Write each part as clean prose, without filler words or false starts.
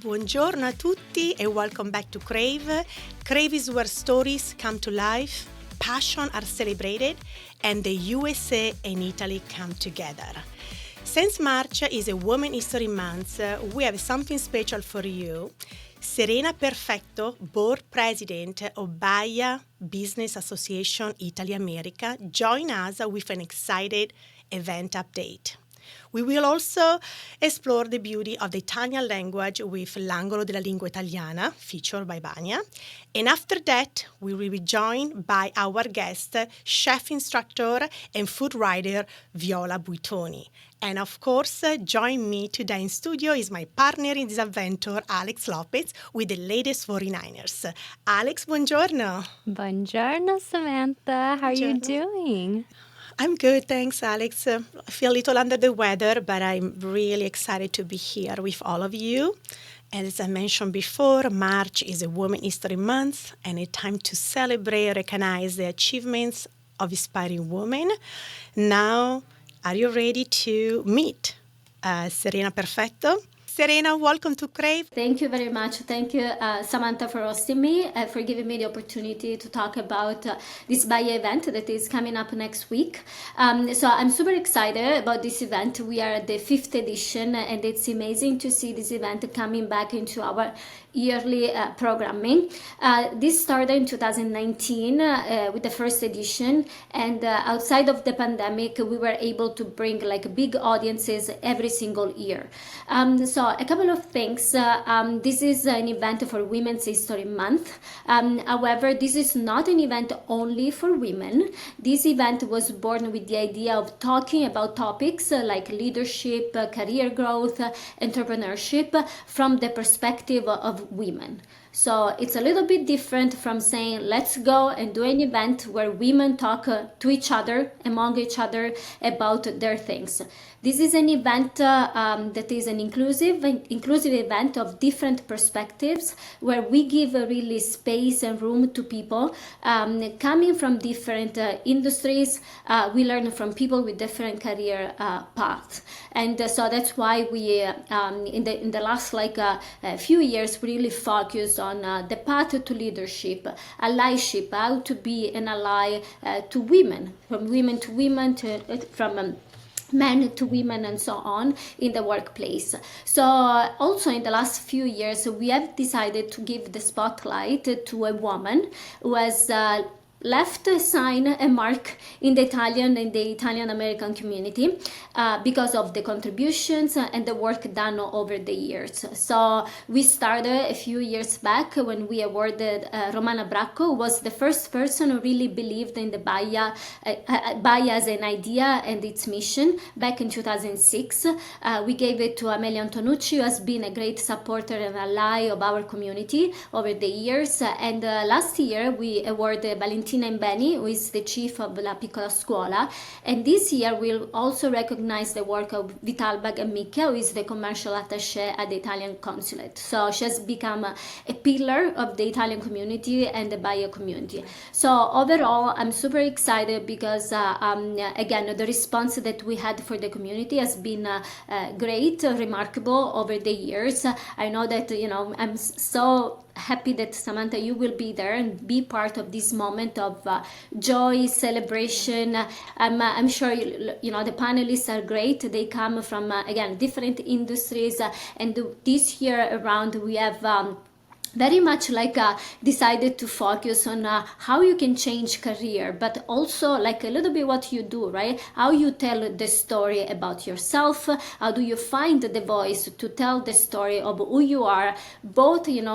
Buongiorno a tutti and welcome back to Crave. Crave is where stories come to life, passion are celebrated, and the USA and Italy come together. Since March is a Women History Month, we have something special for you. Serena Perfetto, board president of BAIA Business Association Italy America, join us with an excited event update. We will also explore the beauty of the Italian language with L'Angolo della Lingua Italiana, featured by Vania. And after that, we will be joined by our guest, chef instructor and food writer, Viola Buitoni. And of course, join me today in studio is my partner in this adventure, Alex Lopez, with the latest 49ers. Alex, buongiorno. Buongiorno, Samantha. How are you doing? I'm good, thanks, Alex. I feel a little under the weather, but I'm really excited to be here with all of you. As I mentioned before, March is a Women History Month and a time to celebrate and recognize the achievements of inspiring women. Now, are you ready to meet Serena Perfetto? Serena, welcome to Crave. Thank you very much. Thank you, Samantha, for hosting me, for giving me the opportunity to talk about this BAIA event that is coming up next week. So I'm super excited about this event. We are at the 5th edition, and it's amazing to see this event coming back into our yearly programming. This started in 2019 with the first edition, and outside of the pandemic, we were able to bring like big audiences every single year. So a couple of things. This is an event for Women's History Month. However, this is not an event only for women. This event was born with the idea of talking about topics like leadership, career growth, entrepreneurship from the perspective of women. So it's a little bit different from saying, let's go and do an event where women talk to each other, among each other, about their things. This is an event that is an inclusive event of different perspectives, where we give a really space and room to people coming from different industries. We learn from people with different career paths, and so that's why we in the last few years really focused on the path to leadership, allyship, how to be an ally to women, from women to women, from men to women, and so on in the workplace. So also in the last few years, we have decided to give the spotlight to a woman who has left a sign, a mark in the Italian American community because of the contributions and the work done over the years. So we started a few years back when we awarded Romana Bracco, who was the first person who really believed in the BAIA as an idea and its mission back in 2006. We gave it to Amelia Antonucci, who has been a great supporter and ally of our community over the years. And last year we awarded Valentina Imbeni, who is the chief of La Piccola Scuola, and this year we'll also recognize the work of Vitalba Gammicchia, who is the commercial attaché at the Italian Consulate. So she has become a pillar of the Italian community and the BAIA community. So overall, I'm super excited because again, the response that we had for the community has been great, remarkable over the years. I know that, I'm so happy that, Samantha, you will be there and be part of this moment of joy, celebration. I'm sure the panelists are great. They come from again different industries, and this year around we have very much decided to focus on how you can change career, but also a little bit what you do, right? How you tell the story about yourself, how do you find the voice to tell the story of who you are, both in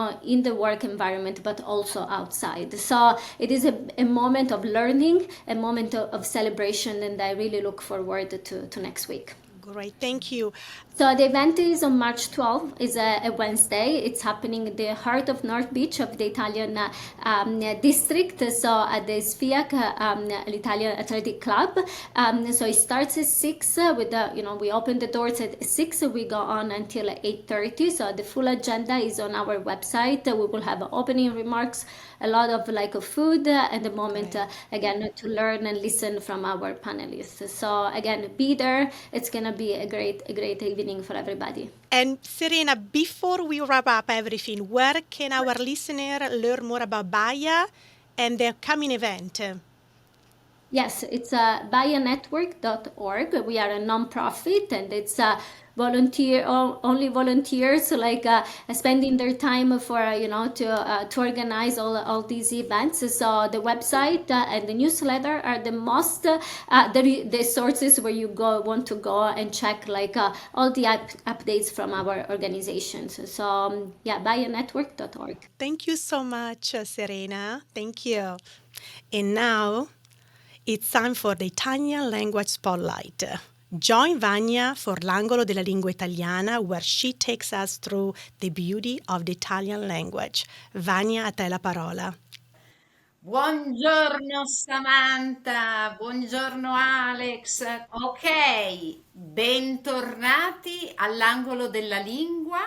the work environment but also outside. So it is a moment of learning, a moment of celebration, and I really look forward to next week. Great, thank you. So the event is on March 12th, it's a Wednesday. It's happening in the heart of North Beach of the Italian district, so at the SFIAC, Italian Athletic Club. So it starts at 6 with we open the doors at 6, we go on until 8:30. So the full agenda is on our website. We will have opening remarks, a lot of food, and a moment again to learn and listen from our panelists. So again, be there. It's gonna be a great evening for everybody. And Serena, before we wrap up everything, where can our listener learn more about BAIA and their coming event? Yes, it's baianetwork.org. We are a non-profit, and it's only volunteers like spending their time for to organize all these events. So the website and the newsletter are the most the sources where you want to go and check like all the updates from our organizations. So yeah, baianetwork.org. Thank you so much, Serena. Thank you. And now it's time for the Italian language spotlight. Join Vania for l'angolo della lingua italiana, where she takes us through the beauty of the Italian language. Vania, a te la parola. Buongiorno Samantha, buongiorno Alex. Ok, bentornati all'angolo della lingua,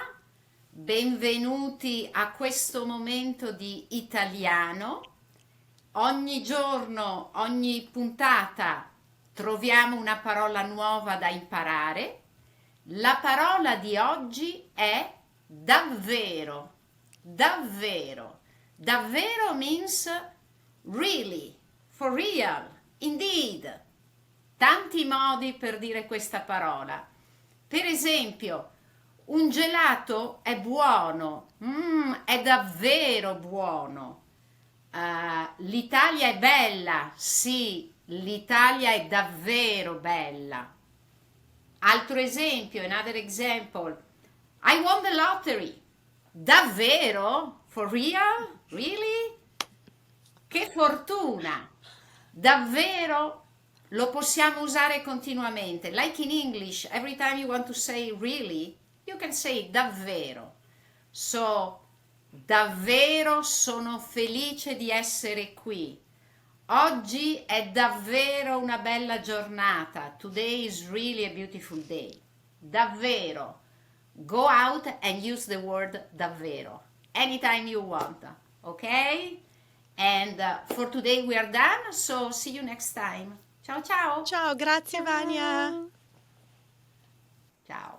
benvenuti a questo momento di italiano. Ogni giorno, ogni puntata troviamo una parola nuova da imparare. La parola di oggi è davvero. Davvero. Davvero means really, for real, indeed. Tanti modi per dire questa parola. Per esempio, un gelato è buono, è davvero buono. L'Italia è bella, sì, l'Italia è davvero bella. Altro esempio, another example. I won the lottery. Davvero? For real? Really? Che fortuna! Davvero lo possiamo usare continuamente. Like in English, every time you want to say really, you can say davvero. So, davvero sono felice di essere qui. Oggi è davvero una bella giornata. Today is really a beautiful day. Davvero. Go out and use the word davvero anytime you want. Okay? And for today we are done. So see you next time. Ciao ciao. Ciao, grazie Vania. Ciao.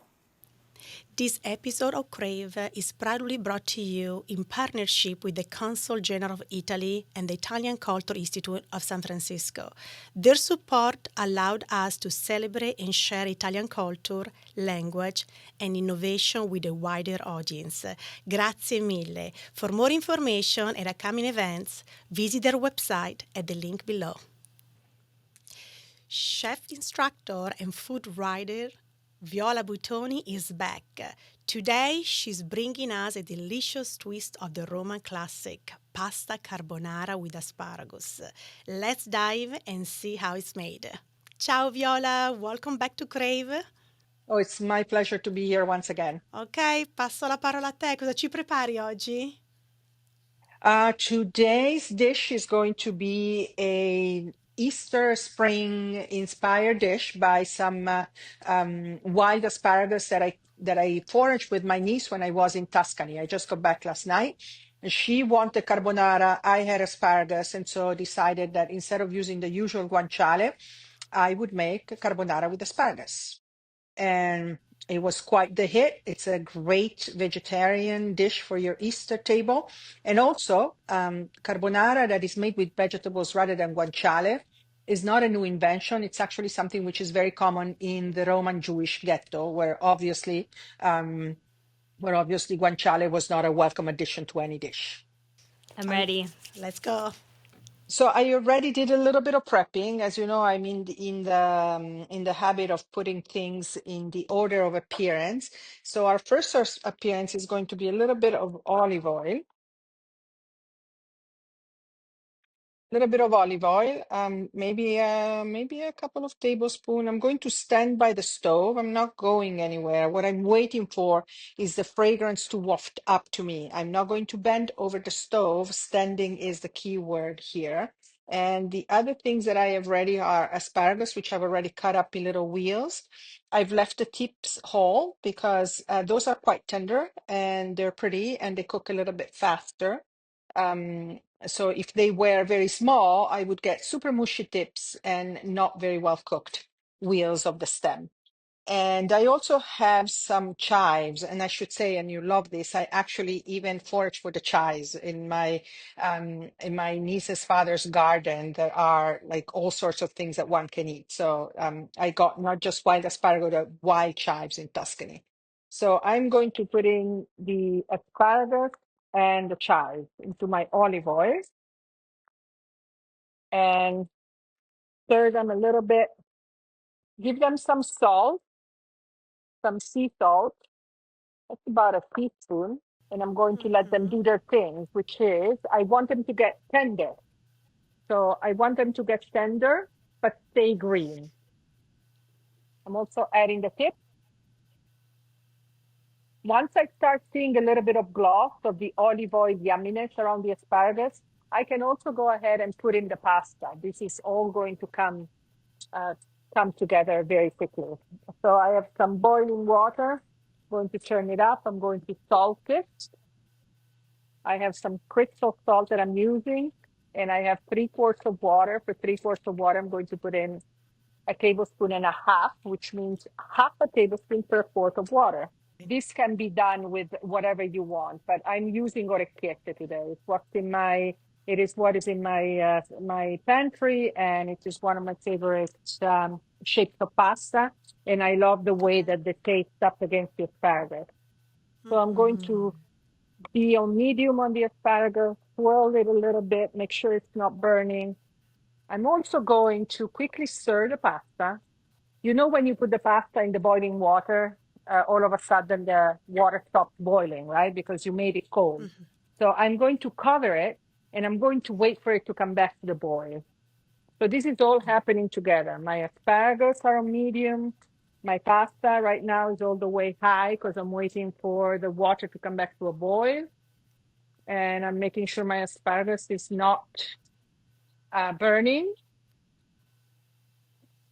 This episode of Crave is proudly brought to you in partnership with the Consul General of Italy and the Italian Culture Institute of San Francisco. Their support allowed us to celebrate and share Italian culture, language, and innovation with a wider audience. Grazie mille. For more information and upcoming events, visit their website at the link below. Chef instructor and food writer Viola Buitoni is back. Today, she's bringing us a delicious twist of the Roman classic, pasta carbonara with asparagus. Let's dive and see how it's made. Ciao Viola, welcome back to Crave. Oh, it's my pleasure to be here once again. Ok, passo la parola a te. Cosa ci prepari oggi? Today's dish is going to be a Easter spring inspired dish by some wild asparagus that I foraged with my niece when I was in Tuscany. I just got back last night. She wanted carbonara. I had asparagus, and so decided that instead of using the usual guanciale, I would make carbonara with asparagus. And it was quite the hit. It's a great vegetarian dish for your Easter table. And also, carbonara that is made with vegetables rather than guanciale is not a new invention. It's actually something which is very common in the Roman Jewish ghetto, where obviously guanciale was not a welcome addition to any dish. I'm ready. Let's go. So I already did a little bit of prepping. As you know, I'm in the habit of putting things in the order of appearance. So our first appearance is going to be a little bit of olive oil. Maybe a couple of tablespoons. I'm going to stand by the stove. I'm not going anywhere. What I'm waiting for is the fragrance to waft up to me. I'm not going to bend over the stove. Standing is the key word here. And the other things that I have ready are asparagus, which I've already cut up in little wheels. I've left the tips whole because those are quite tender and they're pretty and they cook a little bit faster. So if they were very small, I would get super mushy tips and not very well cooked wheels of the stem. And I also have some chives, and I should say, and you love this, I actually even forage for the chives in my niece's father's garden. There are like all sorts of things that one can eat. So I got not just wild asparagus, but wild chives in Tuscany. So I'm going to put in the asparagus and the chives into my olive oil and stir them a little bit. Give them some salt, some sea salt. That's about a teaspoon. And I'm going to let them do their thing, which is I want them to get tender. So I want them to get tender, but stay green. I'm also adding the tip. Once I start seeing a little bit of gloss of the olive oil yumminess around the asparagus, I can also go ahead and put in the pasta. This is all going to come together very quickly. So I have some boiling water. I'm going to turn it up. I'm going to salt it. I have some crystal salt that I'm using, and I have 3/4 of water. For 3/4 of water, I'm going to put in a tablespoon and a half, which means half a tablespoon per quart of water. This can be done with whatever you want, but I'm using orecchiette today. It is what is in my pantry, and it is one of my favorite shapes of pasta. And I love the way that the taste up against the asparagus. So I'm going to be on medium on the asparagus, swirl it a little bit, make sure it's not burning. I'm also going to quickly stir the pasta. You know, when you put the pasta in the boiling water, all of a sudden the water stops boiling, right? Because you made it cold. So I'm going to cover it and I'm going to wait for it to come back to the boil. So this is all happening together. My asparagus are on medium. My pasta right now is all the way high because I'm waiting for the water to come back to a boil. And I'm making sure my asparagus is not burning.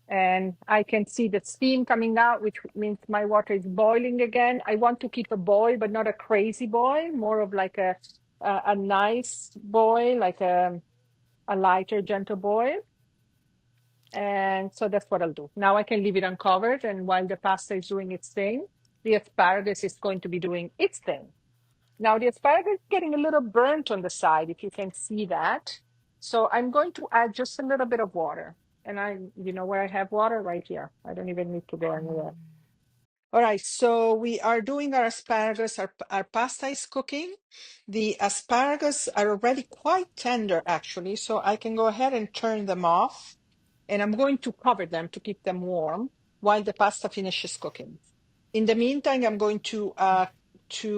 And I can see the steam coming out, which means my water is boiling again. I want to keep a boil, but not a crazy boil, more of like a nice boil, like a lighter, gentle boil. And so that's what I'll do. Now I can leave it uncovered, and while the pasta is doing its thing, the asparagus is going to be doing its thing. Now the asparagus is getting a little burnt on the side, if you can see that. So I'm going to add just a little bit of water. And you know where I have water? Right here. I don't even need to go anywhere. All right, so we are doing our asparagus. Our pasta is cooking. The asparagus are already quite tender, actually, so I can go ahead and turn them off. And I'm going to cover them to keep them warm while the pasta finishes cooking. In the meantime, I'm going to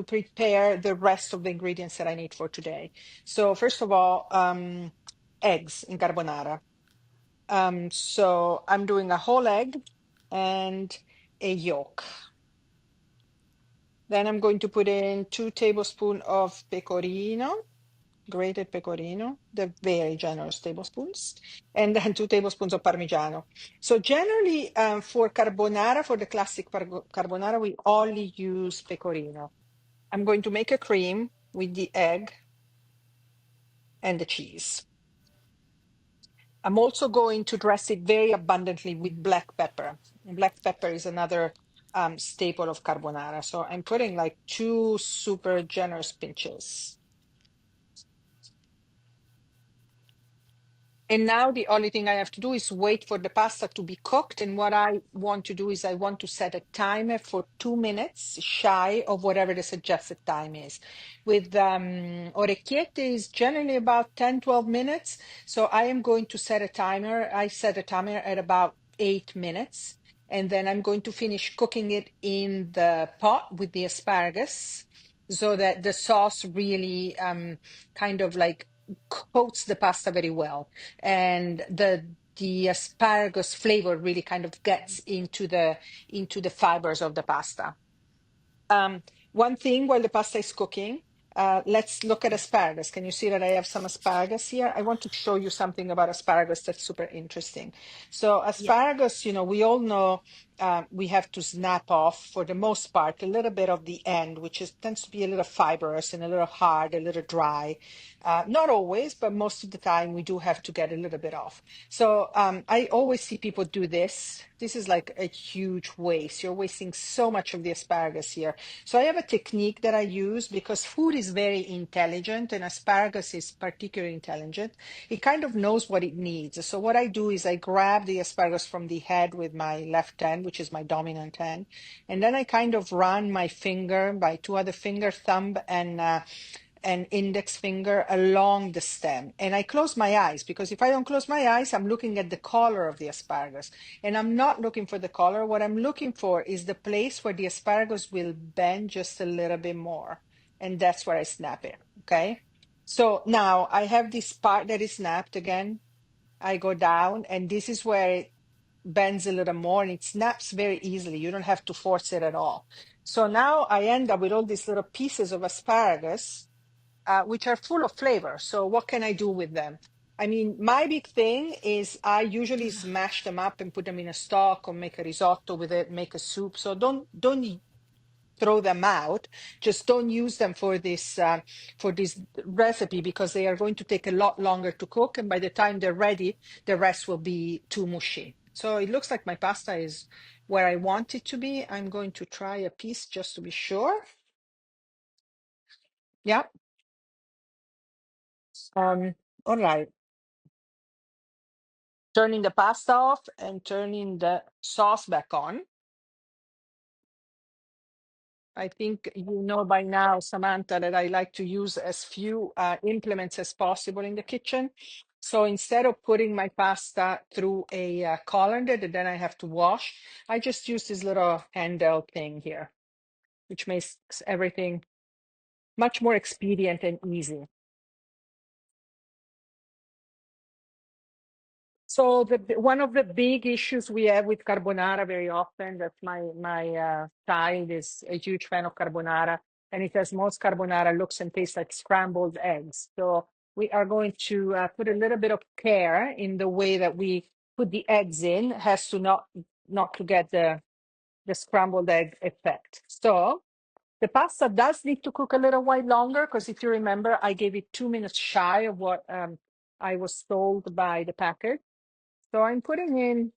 prepare the rest of the ingredients that I need for today. So first of all, eggs in carbonara. So I'm doing a whole egg and a yolk. Then I'm going to put in 2 tablespoons of pecorino, grated pecorino, the very generous tablespoons, and then 2 tablespoons of Parmigiano. So generally for carbonara, for the classic carbonara, we only use pecorino. I'm going to make a cream with the egg and the cheese. I'm also going to dress it very abundantly with black pepper. And black pepper is another staple of carbonara. So I'm putting like 2 super generous pinches. And now the only thing I have to do is wait for the pasta to be cooked. And what I want to do is I want to set a timer for 2 minutes, shy of whatever the suggested time is. With orecchiette is generally about 10, 12 minutes. So I am going to set a timer. I set a timer at about 8 minutes. And then I'm going to finish cooking it in the pot with the asparagus so that the sauce really kind of like coats the pasta very well, and the asparagus flavor really kind of gets into the fibers of the pasta. One thing while the pasta is cooking, let's look at asparagus. Can you see that I have some asparagus here? I want to show you something about asparagus that's super interesting. So asparagus, you know, we all know we have to snap off, for the most part, a little bit of the end, which tends to be a little fibrous and a little hard, a little dry. Not always, but most of the time we do have to get a little bit off. So I always see people do this. This is like a huge waste. You're wasting so much of the asparagus here. So I have a technique that I use because food is very intelligent and asparagus is particularly intelligent. It kind of knows what it needs. So what I do is I grab the asparagus from the head with my left hand, which is my dominant hand, and then I kind of run my finger, by two other finger, thumb and index finger along the stem. And I close my eyes, because if I don't close my eyes, I'm looking at the color of the asparagus. And I'm not looking for the color. What I'm looking for is the place where the asparagus will bend just a little bit more. And that's where I snap it. Okay. So now I have this part that is snapped again. I go down, and this is where it bends a little more, and it snaps very easily. You don't have to force it at all. So now I end up with all these little pieces of asparagus, which are full of flavor. So what can I do with them? I mean, my big thing is I usually smash them up and put them in a stock or make a risotto with it, make a soup. So don't throw them out. Just don't use them for this recipe, because they are going to take a lot longer to cook, and by the time they're ready, the rest will be too mushy. So it looks like my pasta is where I want it to be. I'm going to try a piece just to be sure. Yeah. All right. Turning the pasta off and turning the sauce back on. I think you know by now, Samantha, that I like to use as few implements as possible in the kitchen. So instead of putting my pasta through a colander that then I have to wash, I just use this little handheld thing here, which makes everything much more expedient and easy. So one of the big issues we have with carbonara very often, that my child is a huge fan of carbonara, and it says most carbonara looks and tastes like scrambled eggs. So we are going to put a little bit of care in the way that we put the eggs in, has to not to get the scrambled egg effect. So the pasta does need to cook a little while longer, because if you remember, I gave it 2 minutes shy of what I was told by the package. So I'm putting in,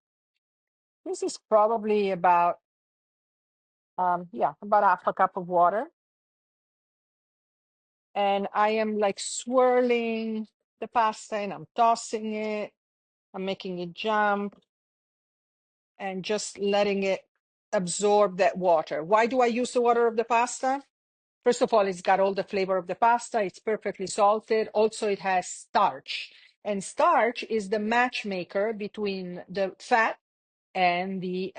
this is probably about, about half a cup of water. And I am like swirling the pasta, and I'm tossing it. I'm making it jump and just letting it absorb that water. Why do I use the water of the pasta? First of all, it's got all the flavor of the pasta. It's perfectly salted. Also, it has starch. And starch is the matchmaker between the fat and the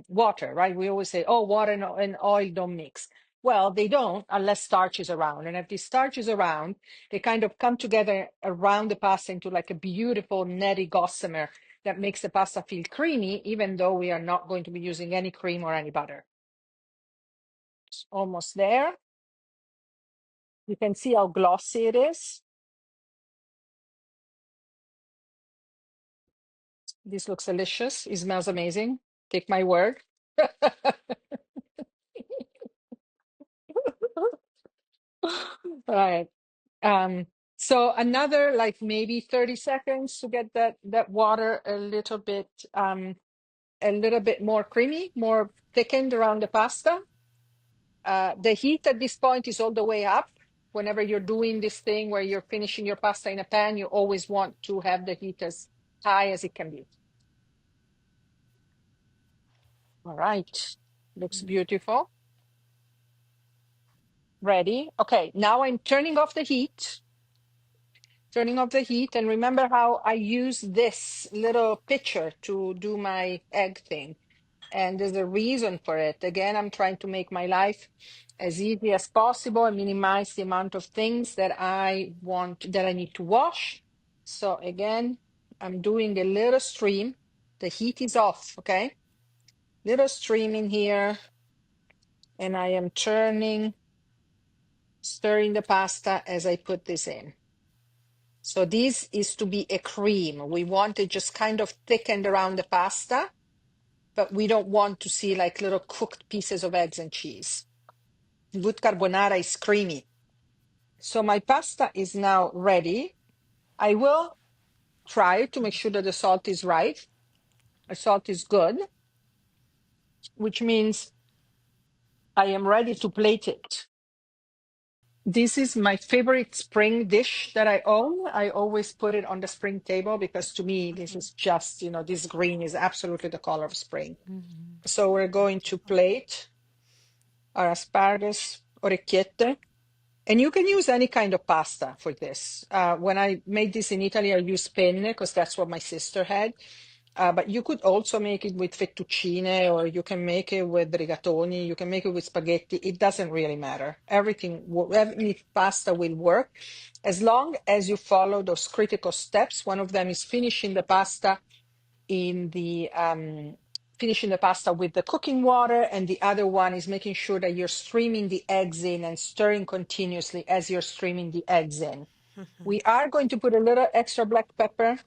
water, right? We always say, oh, water and oil don't mix. Well, they don't unless starch is around. And if the starch is around, they kind of come together around the pasta into like a beautiful netty gossamer that makes the pasta feel creamy, even though we are not going to be using any cream or any butter. It's almost there. You can see how glossy it is. This looks delicious. It smells amazing. Take my word. Right. So another like maybe 30 seconds to get that water a little bit more creamy, more thickened around the pasta. The heat at this point is all the way up. Whenever you're doing this thing where you're finishing your pasta in a pan, you always want to have the heat as high as it can be. All right. Looks beautiful. Ready. Okay, now I'm turning off the heat. And remember how I use this little pitcher to do my egg thing. And there's a reason for it. Again, I'm trying to make my life as easy as possible and minimize the amount of things that I need to wash. So again, I'm doing a little stream. The heat is off, okay? Little stream in here. And I am stirring the pasta as I put this in. So this is to be a cream. We want it just kind of thickened around the pasta. but we don't want to see like little cooked pieces of eggs and cheese. Good carbonara is creamy. So my pasta is now ready. I will try to make sure that the salt is right. The salt is good, which means I am ready to plate it. This is my favorite spring dish that I own. I always put it on the spring table because to me, this is just, this green is absolutely the color of spring. So we're going to plate our asparagus orecchiette. And you can use any kind of pasta for this. When I made this in Italy, I used penne because that's what my sister had. But you could also make it with fettuccine, or you can make it with rigatoni. You can make it with spaghetti. It doesn't really matter. Every pasta will work as long as you follow those critical steps. One of them is finishing the pasta with the cooking water, and the other one is making sure that you're streaming the eggs in and stirring continuously as you're streaming the eggs in. We are going to put a little extra black pepper.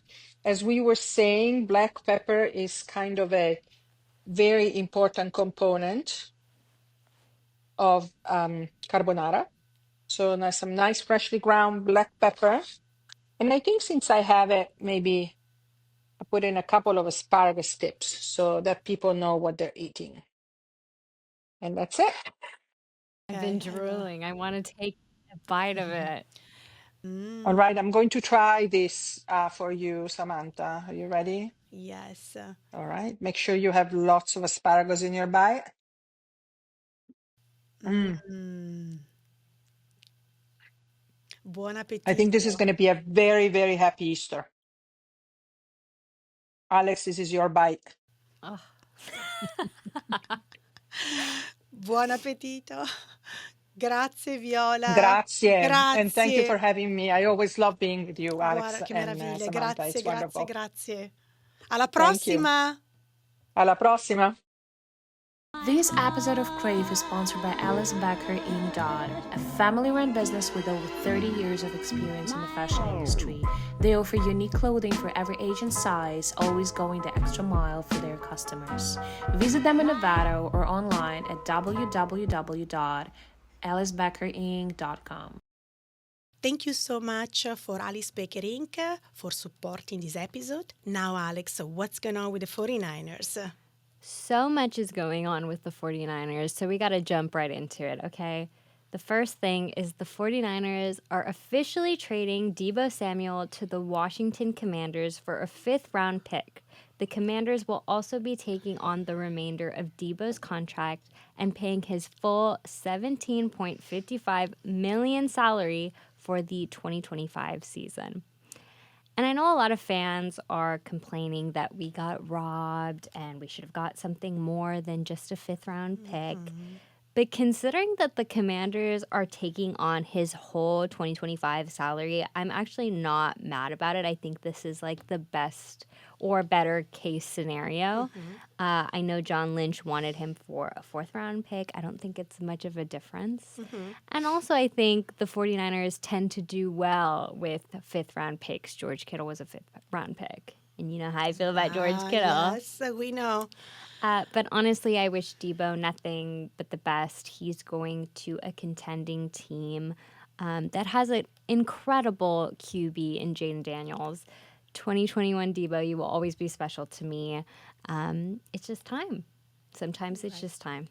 As we were saying, black pepper is kind of a very important component of carbonara. So now some nice freshly ground black pepper. And I think since I have it, maybe I put in a couple of asparagus tips so that people know what they're eating. And that's it. I've been drooling. I want to take a bite of it. All right, I'm going to try this for you, Samantha. Are you ready? Yes. All right, make sure you have lots of asparagus in your bite. Buon appetito. I think this is going to be a very, very happy Easter. Alex, this is your bite. Oh. Buon appetito. Grazie, Viola. Grazie. Grazie. And thank you for having me. I always love being with you, Alex. Guarda che and meraviglia. Samantha. Grazie, It's wonderful. grazie. Alla Thank you. prossima. Alla prossima. This episode of Crave is sponsored by Alice Becker Inc. a family-run business with over 30 years of experience in the fashion industry. They offer unique clothing for every age and size, always going the extra mile for their customers. Visit them in Nevada or online at www.alicebekerinc.com. Thank you so much for Alice Baker Inc. for supporting this episode. Now, Alex, what's going on with the 49ers? So much is going on with the 49ers, so we got to jump right into it, okay? The first thing is the 49ers are officially trading Deebo Samuel to the Washington Commanders for a 5th-round pick. The Commanders will also be taking on the remainder of Deebo's contract and paying his full $17.55 million salary for the 2025 season. And I know a lot of fans are complaining that we got robbed and we should have got something more than just a 5th-round pick. But considering that the Commanders are taking on his whole 2025 salary, I'm actually not mad about it. I think this is like the best or better case scenario. I know John Lynch wanted him for a 4th-round pick. I don't think it's much of a difference. And also I think the 49ers tend to do well with 5th-round picks. George Kittle was a 5th-round pick. And you know how I feel about George Kittle. Yes, we know. But honestly, I wish Deebo nothing but the best. He's going to a contending team that has an incredible QB in Jaden Daniels. 2021 Deebo, you will always be special to me. It's just time. Sometimes it's just time.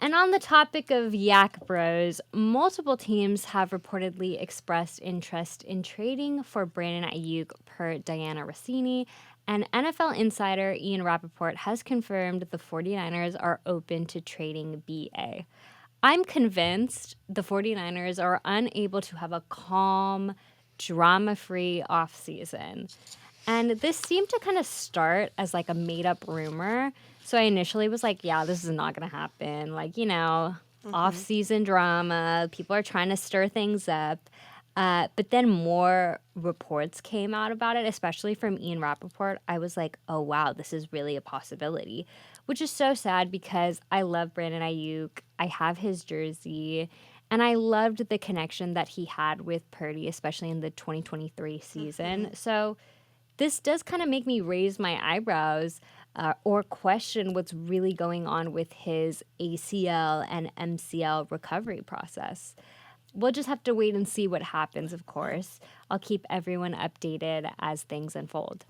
And on the topic of Yak Bros, multiple teams have reportedly expressed interest in trading for Brandon Aiyuk per Diana Rossini, and NFL insider Ian Rappaport has confirmed the 49ers are open to trading BA. I'm convinced the 49ers are unable to have a calm, drama-free offseason. And this seemed to kind of start as like a made-up rumor. So I initially was like, yeah, this is not going to happen. Like, off-season drama. People are trying to stir things up. But then more reports came out about it, especially from Ian Rappaport. I was like, oh, wow, this is really a possibility, which is so sad because I love Brandon Aiyuk. I have his jersey. And I loved the connection that he had with Purdy, especially in the 2023 season. So this does kind of make me raise my eyebrows or question what's really going on with his ACL and MCL recovery process. We'll just have to wait and see what happens, of course. I'll keep everyone updated as things unfold.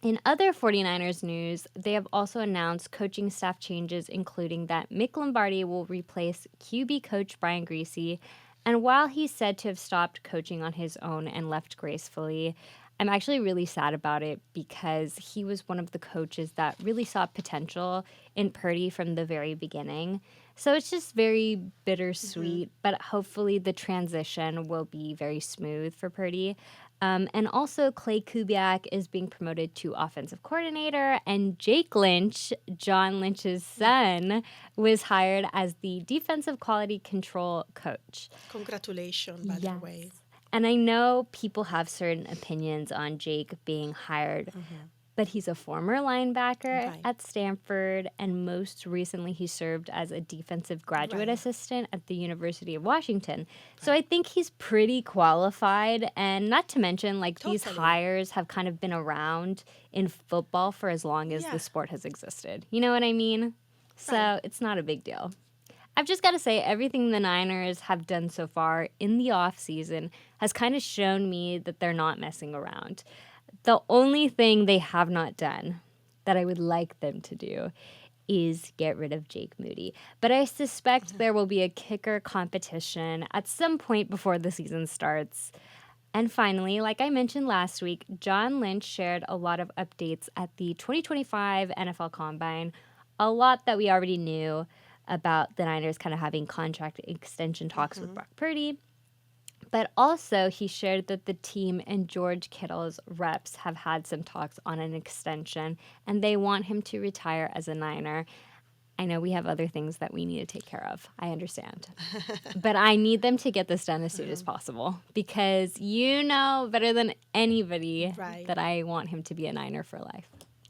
In other 49ers news, they have also announced coaching staff changes, including that Mick Lombardi will replace QB coach Brian Griese. And while he's said to have stopped coaching on his own and left gracefully, I'm actually really sad about it because he was one of the coaches that really saw potential in Purdy from the very beginning. So it's just very bittersweet, but hopefully the transition will be very smooth for Purdy. And also, Clay Kubiak is being promoted to offensive coordinator, and Jake Lynch, John Lynch's son, was hired as the defensive quality control coach. Congratulations, by the way. And I know people have certain opinions on Jake being hired, but he's a former linebacker at Stanford, and most recently he served as a defensive graduate assistant at the University of Washington. So I think he's pretty qualified, and not to mention, like, these hires have kind of been around in football for as long as the sport has existed. You know what I mean? So it's not a big deal. I've just got to say, everything the Niners have done so far in the offseason has kind of shown me that they're not messing around. The only thing they have not done that I would like them to do is get rid of Jake Moody. But I suspect there will be a kicker competition at some point before the season starts. And finally, like I mentioned last week, John Lynch shared a lot of updates at the 2025 NFL Combine, a lot that we already knew about the Niners kind of having contract extension talks with Brock Purdy. But also, he shared that the team and George Kittle's reps have had some talks on an extension, and they want him to retire as a Niner. I know we have other things that we need to take care of. I understand. But I need them to get this done as soon as possible, because you know better than anybody that I want him to be a Niner for life.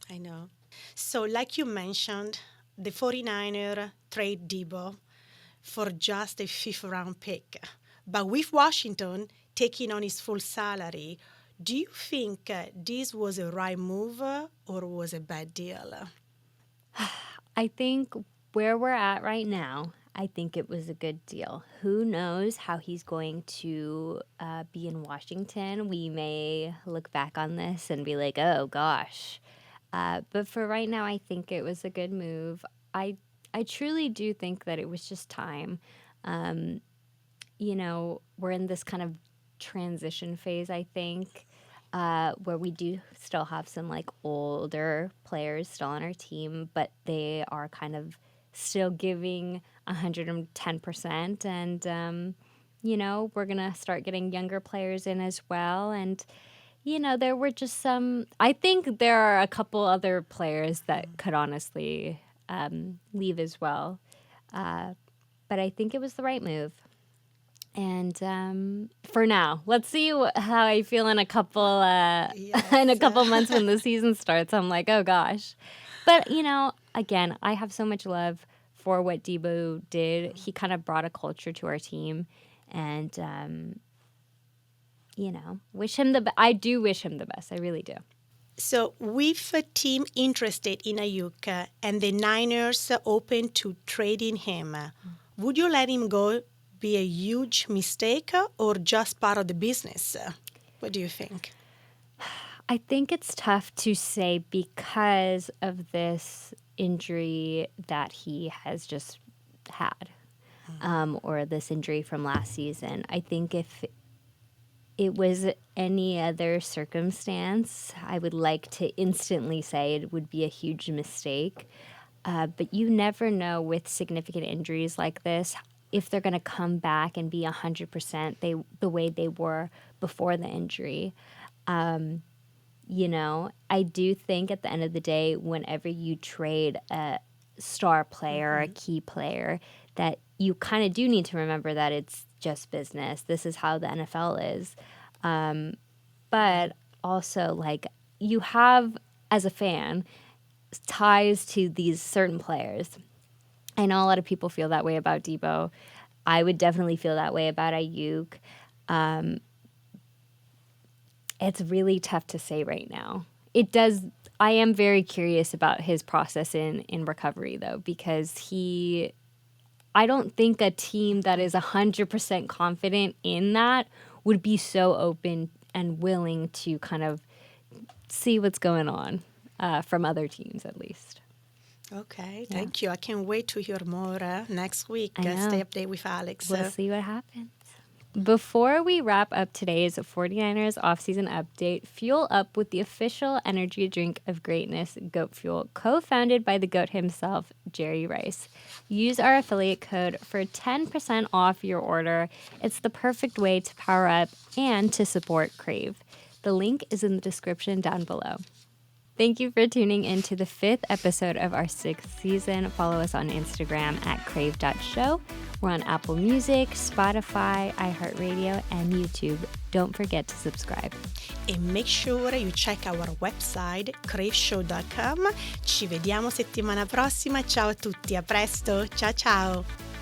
I know. So like you mentioned, the 49er trade Deebo for just a fifth-round pick. But with Washington taking on his full salary, do you think this was a right move or was a bad deal? I think where we're at right now, I think it was a good deal. Who knows how he's going to be in Washington? We may look back on this and be like, oh, gosh. But for right now, I think it was a good move. I truly do think that it was just time. You know, we're in this kind of transition phase, I think, where we do still have some, like, older players still on our team, but they are kind of still giving 110%. And, you know, we're going to start getting younger players in as well. And, you know, there were just some, I think there are a couple other players that could honestly leave as well. But I think it was the right move. And for now, let's see how I feel in a couple in a couple months when the season starts. I'm like, oh gosh. But, you know, again, I have so much love for what Deebo did. He kind of brought a culture to our team, and you know, I do wish him the best. I really do. So with a team interested in Aiyuk and the Niners open to trading him, would you let him go? Be a huge mistake or just part of the business? What do you think? I think it's tough to say because of this injury that he has just had, or this injury from last season. I think if it was any other circumstance, I would like to instantly say it would be a huge mistake. But you never know with significant injuries like this if they're going to come back and be 100% the way they were before the injury. You know, I do think at the end of the day, whenever you trade a star player, a key player, that you kind of do need to remember that it's just business. This is how the NFL is. But also, like, you have, as a fan, ties to these certain players. I know a lot of people feel that way about Deebo. I would definitely feel that way about Aiyuk. It's really tough to say right now. I am very curious about his process in recovery, though, because I don't think a team that is 100% confident in that would be so open and willing to kind of see what's going on from other teams, at least. Okay, thank you. I can't wait to hear more next week. Stay updated with Alex. We'll see what happens. Before we wrap up today's 49ers offseason update, fuel up with the official energy drink of greatness, Goat Fuel, co-founded by the GOAT himself, Jerry Rice. Use our affiliate code for 10% off your order. It's the perfect way to power up and to support Crave. The link is in the description down below. Thank you for tuning in to the 5th episode of our 6th season. Follow us on Instagram at crave.show. We're on Apple Music, Spotify, iHeartRadio, and YouTube. Don't forget to subscribe. E make sure you check our website, craveshow.com. Ci vediamo settimana prossima. Ciao a tutti, a presto. Ciao ciao.